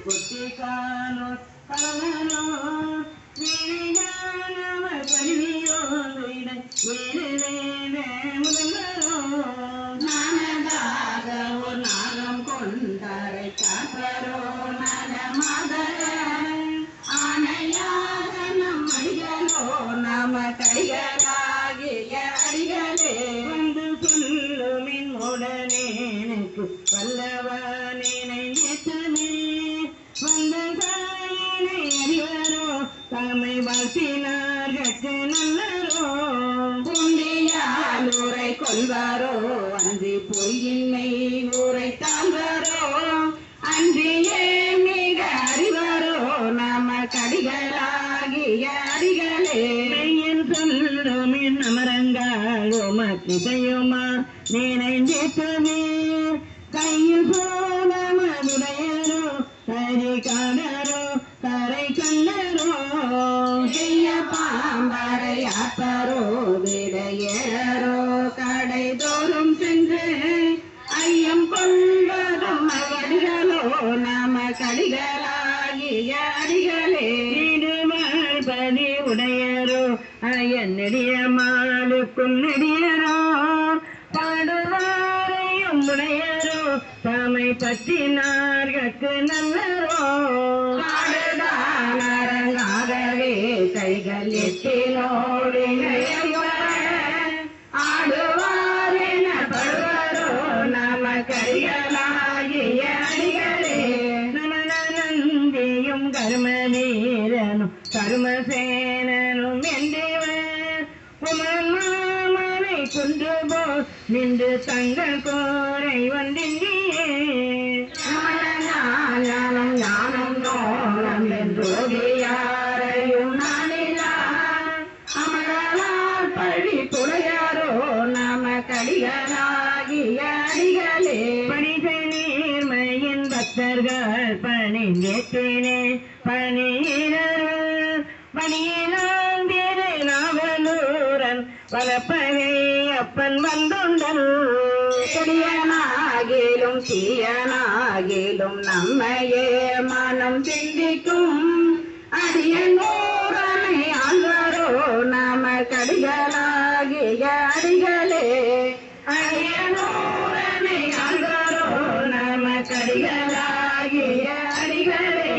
கொட்டிக்கானோ கலனோ வீணையானவ கல்வியோ வேறு வேறு முதல்வரோ நானதாக ஒரு நாகம் கொண்டரை காப்பரோ நலமாதர ஆனையாக நம் அடிகளோ நாம கடிகளாகிய அடிகளே வந்து சொல்லுமின் உடனே எனக்கு வல்லவனே நேற்றமே வந்த காயனை அறிவரோ தம்மை வாழ்த்தினார்கட்கு நல்லரோ புண்டியால் ஊரை கொள்வாரோ அன்றி பொய்யின்மை ஊரை தாழ்வாரோ அன்றியே மிக அறிவாரோ நாம கடிகளாகிய அடிகளே மெய்யன் சொல்லுமின் அமரங்கள் உமக்கிதையுமா நினைந்திட்டமே கையில் போனமதுடையரோ கரி காணரோ கரை கண்ணரோ செய்ய பாம்பரை அப்பரோ விடையரோ கடை தோறும் சென்று ஐயம் கொள்வதும் அடிகளோ நாம கடிகளாகிய அடிகளே வாழ்பதி உடையரோ அயன் நெடிய மாலுக்கும் நெடியரோ பாடுவாரையும் உடையரோ தம்மை பற்றினார்கட்கு நல்லரோ பாடுதானரங்காகவே கைகள் எட்டினோடு ஆடுவாரென படுவாரோ நாம கடிகளாகிய அடிகளே நந்தியும் கர்ம வீரனும் கர்மசேனனும் என்றவர் உமனை கொண்டு போ நின்று தங்கள் கோரை வந்தியே ஞானம் ஞானம் நோனம் என்றோடியாரையும் நானிலா அமரலால் பழி புலையாரோ நாம கடிகளாகிய அடிகளே பணிசை நீர்மையின் பக்தர்கள் பணிந்தேத்தினே பணியினர் பணியினால் வேறு நாவலூரன் வளப்பவே அப்பன் வந்துண்டல் கொடியனாகிலும் தீயனாகிலும் நம்மையே மனம் சிந்திக்கும் அடியனூரனை ஆழ்வாரோ நாம கடிகளாகிய அடிகளே அடியனூரனை ஆழ்வாரோ நாம கடிகளாகிய அடிகளே